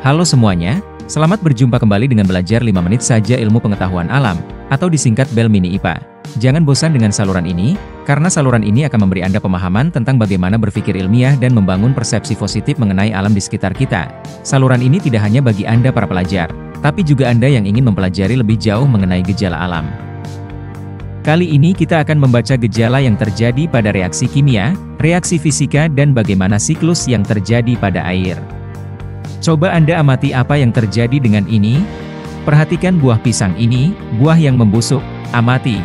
Halo semuanya, selamat berjumpa kembali dengan belajar 5 menit saja ilmu pengetahuan alam, atau disingkat BEL Mini IPA. Jangan bosan dengan saluran ini, karena saluran ini akan memberi Anda pemahaman tentang bagaimana berpikir ilmiah dan membangun persepsi positif mengenai alam di sekitar kita. Saluran ini tidak hanya bagi Anda para pelajar, tapi juga Anda yang ingin mempelajari lebih jauh mengenai gejala alam. Kali ini kita akan membaca gejala yang terjadi pada reaksi kimia, reaksi fisika dan bagaimana siklus yang terjadi pada air. Coba Anda amati apa yang terjadi dengan ini. Perhatikan buah pisang ini, buah yang membusuk, amati.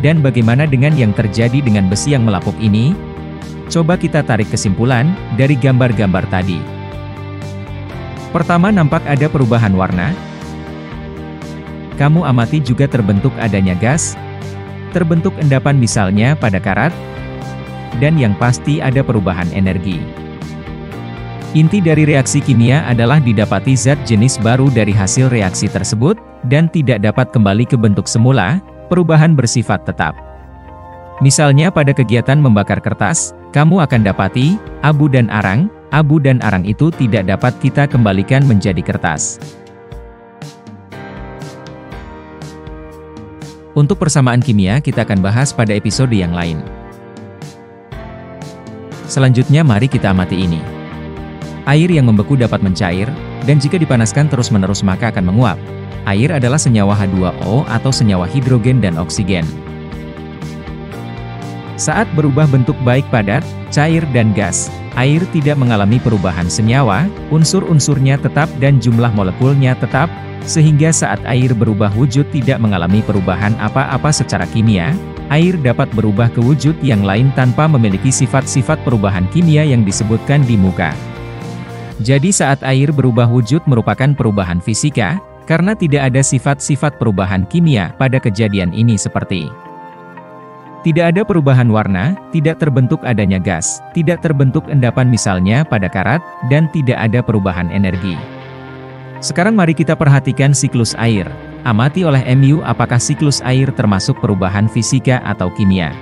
Dan bagaimana dengan yang terjadi dengan besi yang melapuk ini? Coba kita tarik kesimpulan dari gambar-gambar tadi. Pertama, nampak ada perubahan warna. Kamu amati juga terbentuk adanya gas, terbentuk endapan misalnya pada karat, dan yang pasti ada perubahan energi. Inti dari reaksi kimia adalah didapati zat jenis baru dari hasil reaksi tersebut, dan tidak dapat kembali ke bentuk semula, perubahan bersifat tetap. Misalnya pada kegiatan membakar kertas, kamu akan dapati, abu dan arang itu tidak dapat kita kembalikan menjadi kertas. Untuk persamaan kimia kita akan bahas pada episode yang lain. Selanjutnya mari kita amati ini. Air yang membeku dapat mencair, dan jika dipanaskan terus-menerus maka akan menguap. Air adalah senyawa H2O atau senyawa hidrogen dan oksigen. Saat berubah bentuk baik padat, cair dan gas, air tidak mengalami perubahan senyawa, unsur-unsurnya tetap dan jumlah molekulnya tetap, sehingga saat air berubah wujud tidak mengalami perubahan apa-apa secara kimia. Air dapat berubah ke wujud yang lain tanpa memiliki sifat-sifat perubahan kimia yang disebutkan di muka. Jadi saat air berubah wujud merupakan perubahan fisika, karena tidak ada sifat-sifat perubahan kimia pada kejadian ini seperti tidak ada perubahan warna, tidak terbentuk adanya gas, tidak terbentuk endapan misalnya pada karat, dan tidak ada perubahan energi. Sekarang mari kita perhatikan siklus air. Amati oleh MU apakah siklus air termasuk perubahan fisika atau kimia.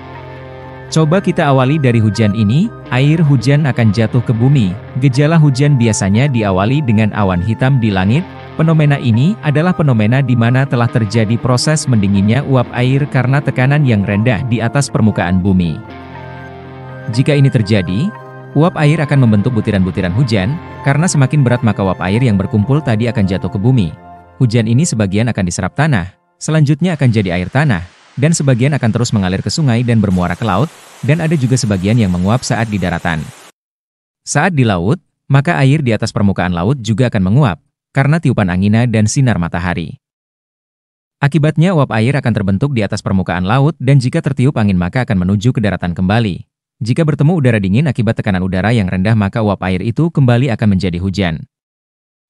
Coba kita awali dari hujan ini. Air hujan akan jatuh ke bumi. Gejala hujan biasanya diawali dengan awan hitam di langit. Fenomena ini adalah fenomena di mana telah terjadi proses mendinginnya uap air karena tekanan yang rendah di atas permukaan bumi. Jika ini terjadi, uap air akan membentuk butiran-butiran hujan, karena semakin berat maka uap air yang berkumpul tadi akan jatuh ke bumi. Hujan ini sebagian akan diserap tanah, selanjutnya akan jadi air tanah, dan sebagian akan terus mengalir ke sungai dan bermuara ke laut, dan ada juga sebagian yang menguap saat di daratan. Saat di laut, maka air di atas permukaan laut juga akan menguap, karena tiupan angin dan sinar matahari. Akibatnya uap air akan terbentuk di atas permukaan laut dan jika tertiup angin maka akan menuju ke daratan kembali. Jika bertemu udara dingin akibat tekanan udara yang rendah maka uap air itu kembali akan menjadi hujan.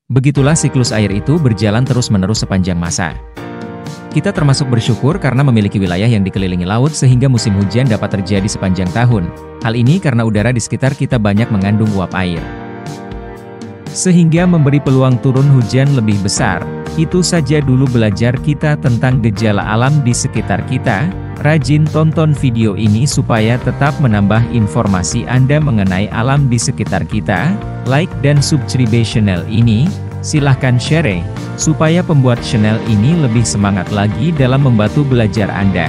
Begitulah siklus air itu berjalan terus-menerus sepanjang masa. Kita termasuk bersyukur karena memiliki wilayah yang dikelilingi laut sehingga musim hujan dapat terjadi sepanjang tahun. Hal ini karena udara di sekitar kita banyak mengandung uap air, sehingga memberi peluang turun hujan lebih besar. Itu saja dulu belajar kita tentang gejala alam di sekitar kita. Rajin tonton video ini supaya tetap menambah informasi Anda mengenai alam di sekitar kita. Like dan subscribe channel ini. Silahkan share, supaya pembuat channel ini lebih semangat lagi dalam membantu belajar Anda.